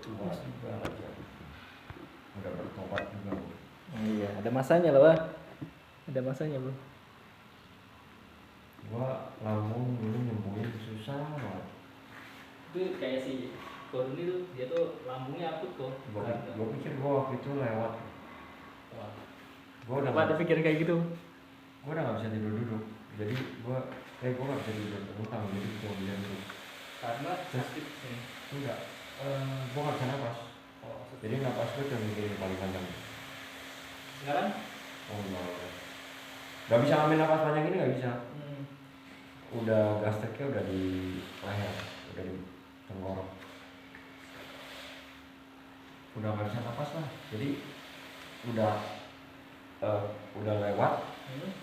tua juga aja udah bertobat juga bro. Iya, ada masanya loh, Wah. Ada masanya, Bro. Gua lambung dulu nyembuhin susah banget. Itu kayak si Koruni tuh, dia tuh lambungnya akut kok. Gua pikir gua waktu itu lewat. Wah. Gua udah Apa ada pikiran kayak gitu? Gua udah nggak bisa tidur duduk. Jadi gua nggak bisa tidur tentang jadi kemudian tuh. Karena sakit sih. Enggak. Gua nggak bisa napas. Oh, jadi napas gua cuma begini paling panjang. Sekarang? Oh enggak. Gak bisa ngambil napas panjang ini, nggak bisa. Udah gastriknya udah di leher, udah di tenggorok. Udah nggak bisa napas lah. Jadi udah lewat,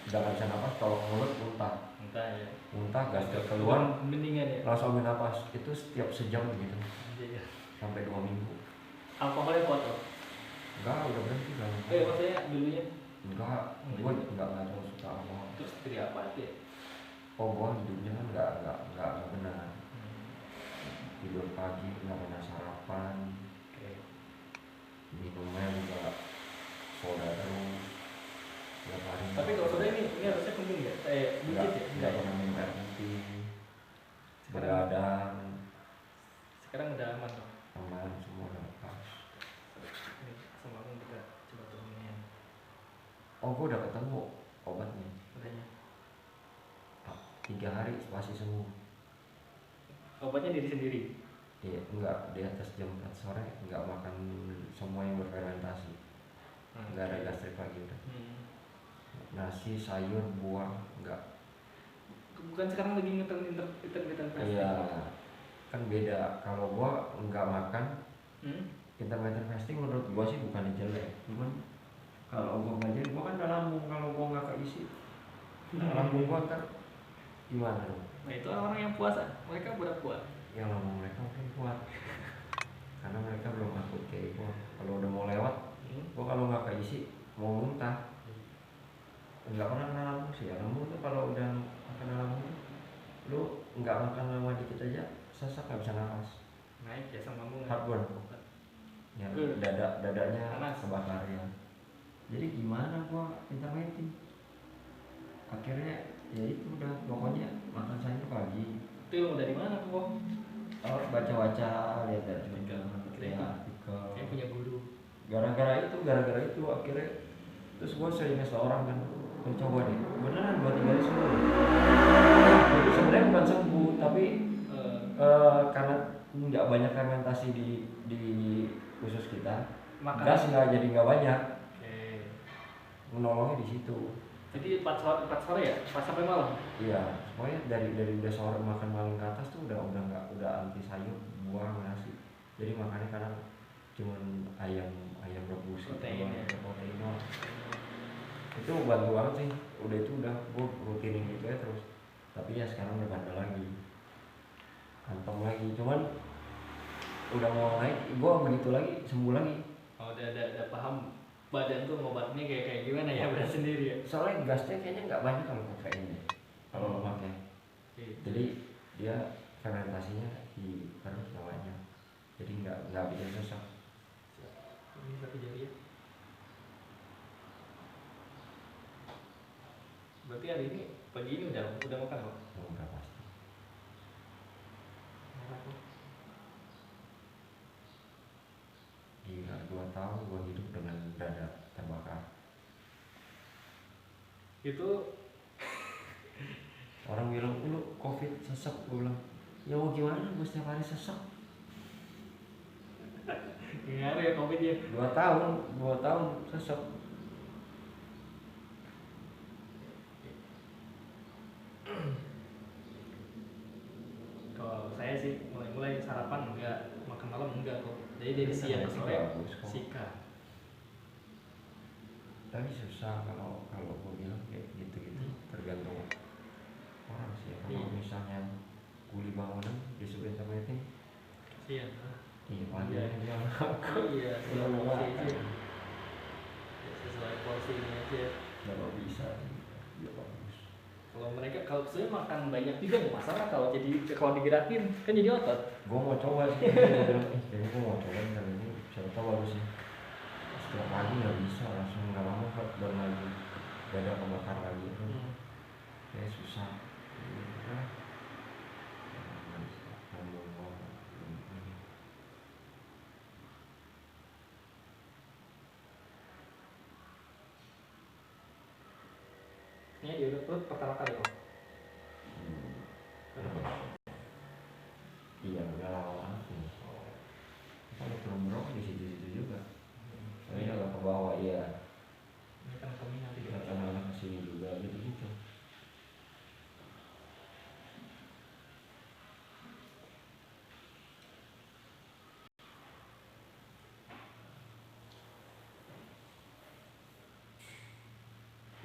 udah nggak bisa napas. Kalau ke mulut muntah ya. Muntah, gastrik keluar, mendingan ya. langsung ambil napas. Itu setiap sejam begitu. Iya. Sampai 2 minggu. Alkoholnya kuat loh? Enggak, udah berhenti kan. Maksudnya dulunya? Enggak, gue nggak terlalu suka alkohol. Terus dari apa aja? Oh, gue hidupnya kan nggak benar. Tidur pagi nggak pernah sarapan. Minumnya juga soda terus tiap hari. Tapi kalau soda ini harusnya penting ya? Buncit ya? Nggak pernah minum air putih. Begadang. Sekarang udah aman dong? Aman, semua udah lepas. Sama aku kita coba temuin. Oh, gue udah ketemu obatnya. Katanya 3 hari pasti sembuh. Obatnya diri sendiri? Iya, enggak, di atas jam 4 sore enggak makan semua yang berfermentasi. Enggak ada gastrik lagi udah. Nasi, sayur, buah, enggak. Bukan sekarang lagi intermittent fasting? Iya, kan beda. Kalau gua enggak makan, intermittent fasting menurut gua sih bukan jelek. Cuman kalau gua ngajarin, gua kan dalam lambung, kalau gua nggak keisi, lambung gua kan gimana dong? Nah itu orang yang puasa, mereka berat kuat. Ya lambung mereka mungkin kuat, karena mereka belum akut kayak gua. Kalau udah mau lewat, gua kalau nggak keisi mau muntah. Enggak pernah kena lambung sih ya. Lambung tuh kalau udah kena lambung tuh, lu nggak makan lama dikit aja sesak, nggak bisa nafas. Naik ya sama lambung. Heartburn. Ya, dadanya kebakar ya. Jadi gimana gua intermittent? Akhirnya ya itu udah, pokoknya makan sayur pagi. Itu ilmu dari mana tuh, Bang? Baca-baca, lihat artikel. Kayak punya guru. Gara-gara itu akhirnya terus gue sering ngasih orang kan, mencoba deh, beneran 2-3 hari sembuh. Jadi sebenarnya bukan sembuh, tapi karena nggak banyak fermentasi di usus kita, gas jadi nggak banyak. Menolongnya di situ. Jadi 4 sore ya, pas sampai malam. Iya, pokoknya dari udah sore makan malam ke atas tuh udah anti sayur, buah, nasi. Jadi makannya kadang cuman ayam rebus, protein. Itu bantu banget sih. Udah gue rutinin gitu ya terus. Tapi ya sekarang udah bandel lagi, kantong lagi. Cuman udah mau naik, gue begitu lagi sembuh lagi. Oh, udah paham badan tuh ngobatnya kayak gimana ya, badan sendiri ya. Soalnya gasnya kayaknya nggak banyak kalau kafeinnya, kalau lemaknya. Jadi dia fermentasinya di perut nggak banyak, jadi nggak bikin sesak. Ini satu jari ya. Berarti hari ini pagi ini udah makan kok? Udah pasti. Gila, 2 tahun gue hidup dengan dada terbakar. Itu orang bilang, lu covid sesek. Gue bilang, ya mau gimana, gue setiap hari sesek. Gimana ya covid ya? 2 tahun sesek. Kalau saya sih mulai sarapan enggak, makan malam enggak kok. Jadi dari siang ke sore sikat. Tapi susah kalau gue bilang kayak gitu-gitu, tergantung orang sih. Kalau misalnya kuli bangunan disuruhin sama itu, iya. Iya pagi dia Iya, sesuai porsinya aja. Kalau bisa, ya bagus. Kalau Kalau mereka kalau sebenarnya makan banyak juga nggak masalah kalau digerakin kan jadi otot. Gue mau coba sih, gue bilang kayaknya gue mau coba dan ini siapa tahu bagus sih. Setiap pagi nggak bisa langsung nggak lama kan dan lagi dada kebakar lagi itu kayak susah. Ini di perut pertama kali kok. Iya udah lama sih. Kalau turun di situ-situ juga. Soalnya agak ke bawah iya. Ini kan kami nanti Kita anak kesini juga gitu.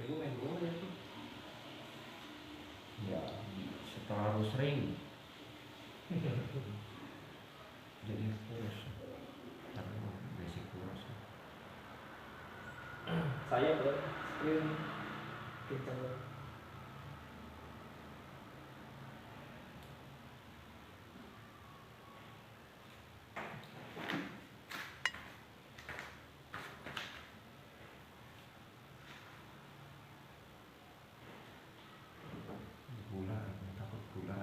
dulu main bola ya sih. Ya terlalu sering. Jadi kurus. Karena basic kurus. Saya belum screen kencang banget. Gula, takut gula.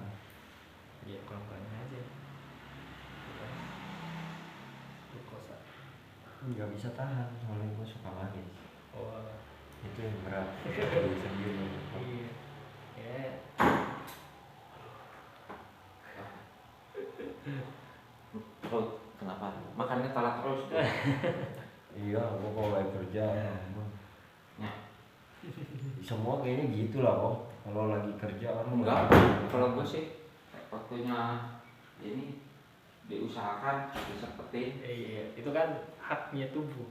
Ya kurang-kurangin aja. Glukosa. Nggak bisa tahan soalnya gue suka manis. Oh. Itu yang berat. Jadi sendiri. Iya. Ya. Terus kenapa? Makannya telat terus. Iya, gue kalau lagi kerja. Ya. Semua kayaknya gitu lah kok. Kalau lagi kerja kan Enggak. Kalau gue sih waktunya ini diusahakan disempetin. Iya, itu kan haknya tubuh.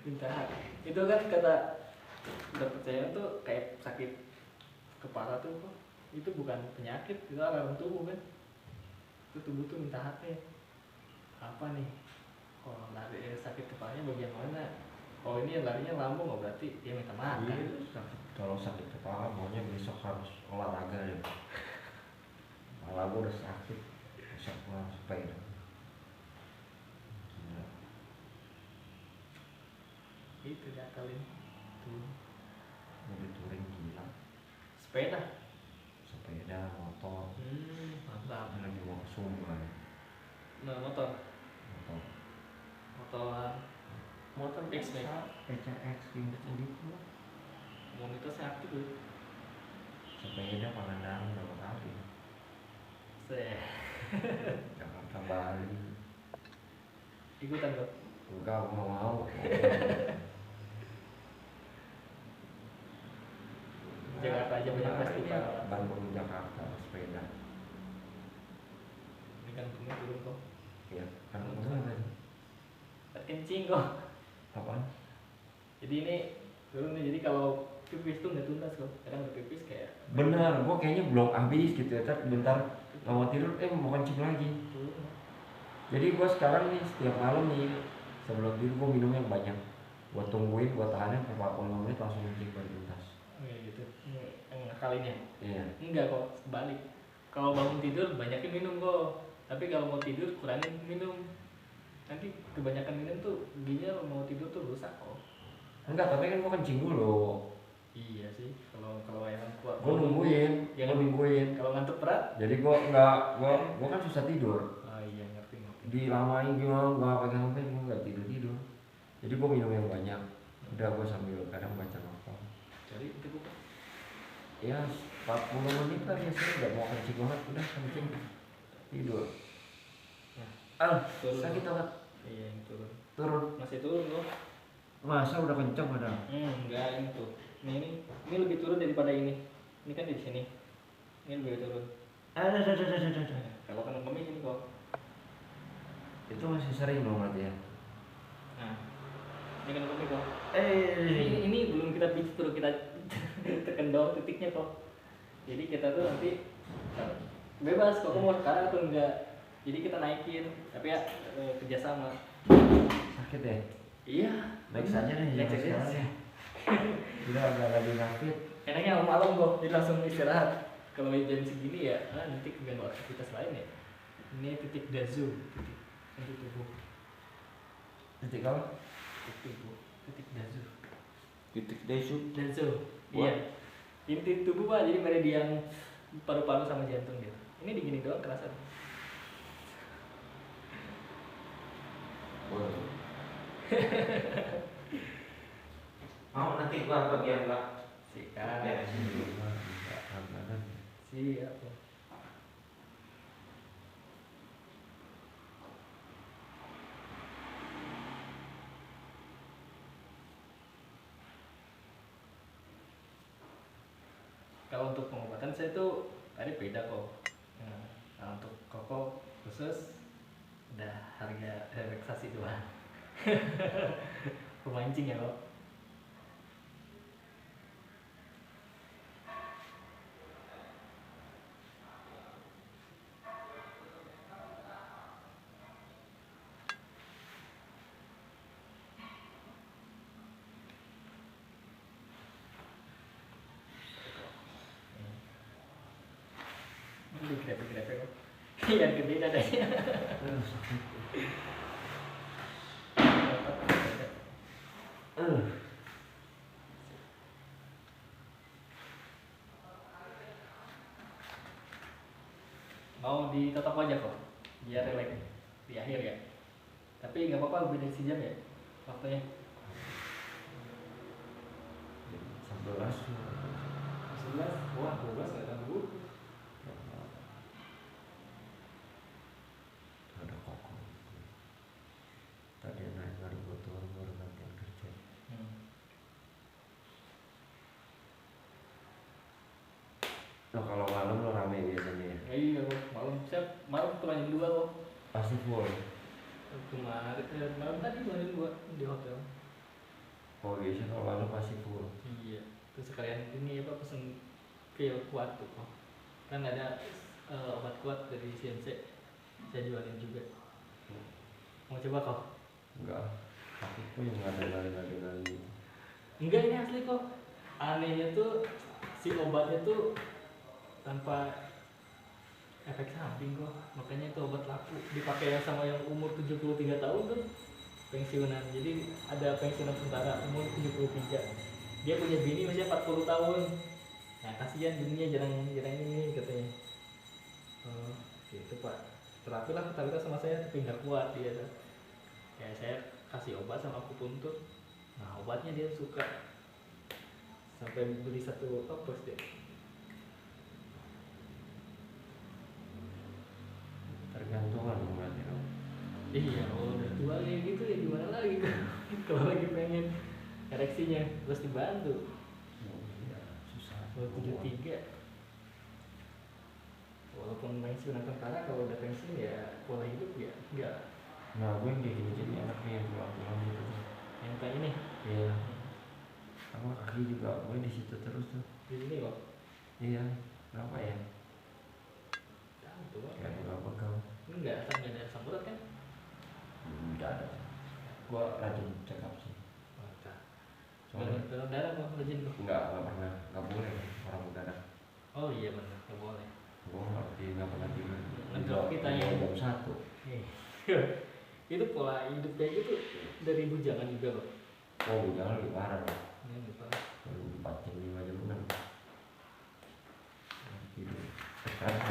Minta hak. Itu kan kata dokter saya tuh kayak sakit kepala tuh kok. Itu bukan penyakit, itu alarm tubuh kan. Itu tubuh tuh minta haknya. Apa nih? Oh, lari sakit kepalanya bagian mana? Oh ini larinya lambung, oh berarti dia minta makan. Iya, kalau sakit kepala maunya besok harus olahraga deh. Malah gue udah sakit, besok gue harus sepeda. Gila. Itu diakalin tuh. Udah touring gila. Sepeda. Sepeda, motor. Mantap. Ini lagi mau ke Sumbar. Nah, motor X-Max. PCX gitu gitu. Komunitasnya aktif tuh. Sepeda Pangandaran berapa kali? Jakarta Bali. Ikutan kok. Enggak, gue nggak mau. Jakarta aja banyak festival. Bandung Jakarta sepeda. Ini kan kemana turun kok. Iya, kan kemana? Kencing kok. Apaan? Jadi ini turun nih. Jadi kalau pipis tuh nggak tuntas kok. Kadang udah pipis kayak. Bener, gue kayaknya belum habis gitu ya. Tapi bentar mau tidur, mau kencing lagi. Jadi gue sekarang nih setiap malam nih sebelum tidur gue minum yang banyak. Gue tungguin, gue tahannya per 45 menit langsung kencing baru tuntas. Oh iya gitu. Yang ngakalinnya. Iya. Enggak kok, sebalik. Kalau bangun tidur banyakin minum kok. Tapi kalau mau tidur kurangin minum. Nanti kebanyakan minum tuh ginjal mau tidur tuh rusak kok. Enggak, tapi kan gue kencing dulu. Iya sih, kalau emang kuat. Gue nungguin, Yang gue nungguin. kalau ngantuk berat. Jadi gue kan susah tidur. Oh iya ngerti. Dilamain gimana, gue pegang HP gue nggak tidur. Jadi gue minum yang banyak. Udah gue sambil kadang baca novel. Jadi itu bukan. Ya 40 menit lah biasanya udah mau kencing banget, udah kencing tidur. Turun. Sakit banget. Iya yang turun. Turun. Masih turun loh. Masa udah kenceng padahal? Enggak ini tuh. Ini lebih turun daripada ini. Ini kan di sini. Ini lebih turun. Ada. Kalau kena kemis ini kok. Itu masih sering dong berarti ya? Nah, ini kena kemis kok. Eh. Ini belum kita pitch tuh, kita tekan doang titiknya kok. Jadi kita tuh nanti bebas kok mau sekarang atau enggak. Jadi kita naikin, tapi ya kerjasama. Sakit ya? Iya. Baik saja nih, Baik jangan saja. sekarang ya. Udah agak lagi sakit. Enaknya malam kok, jadi langsung istirahat. Kalau jam segini ya, nanti keganggu aktivitas lain ya. Ini titik dazu, titik tubuh, Titik apa? titik tubuh, titik dazu. Titik desu. Dazu, What? iya. Inti tubuh pak, jadi meridian paru-paru sama jantung gitu. Ini digini doang kerasa. Wow. Mau nanti gua bagian lah. Sikat. Ya, sini. Siap. Kalau untuk pengobatan saya tuh tadi beda kok. Nah, untuk koko khusus udah harga relaksasi doang. Pemancing ya kok. Grepe-grepe kok. Yang gede dadanya. Mau ditotok aja kok, biar relax di akhir ya. Tapi nggak apa-apa beda sejam ya waktunya. 11. 11, wah 12 nggak tangguh. Ada koko. Tadi naik baru botol baru gantian kerja. Lo kalau malam lo rame biasanya ya? Iya kok, malam cuma jam 2 kok. Pasti full. Malam tadi cuma jam 2 di hotel. Oh biasa kalau malam pasti full. Iya, terus sekalian ini apa pesen pil kuat tuh kok. Kan ada obat kuat dari CNC, saya jualin juga. Mau coba kok? Enggak. Aku pun yang ada lari. Enggak, ini asli kok. Anehnya tuh si obatnya tuh tanpa efek samping kok. Makanya itu obat laku. Dipakai sama yang umur 73 tahun tuh pensiunan. Jadi ada pensiunan sementara umur 73. Dia punya bini masih 40 tahun. Nah, kasihan bininya jarang ini katanya. Oh, gitu Pak. Terapi lah sama saya tapi nggak kuat dia tuh. Ya saya kasih obat sama akupuntur. Nah, obatnya dia suka. Sampai beli satu toples deh. Tergantungan berarti lo. Iya, kalau udah tua kayak gitu ya gimana lagi kalau lagi pengen ereksinya terus dibantu. Oh, iya, susah. Kalau 73 walaupun pensiunan tentara, kalau udah pensiun ya pola hidup ya enggak Nah gue kayak gini jadi enak nih yang pulang gitu tuh. yang kayak ini. Iya. Sama kaki juga gue di situ terus tuh. Di sini kok. Iya. Berapa ya? Tahu tuh Pak. Kayak berapa kau? Enggak, asal nggak ada asam urat kan? Enggak ada. Gue rajin check up sih. Mantap. Soalnya Donor darah kok rajin kok. nggak pernah, nggak boleh orang muda. Oh iya benar, nggak boleh. Gue nggak pernah di Ngedrop kita ya. jam 1. Itu pola hidup kayak gitu dari bujangan juga kok. Oh jangan lebih parah loh. Ini lupa. 4 jam 5 jam 6. Gitu. Sekarang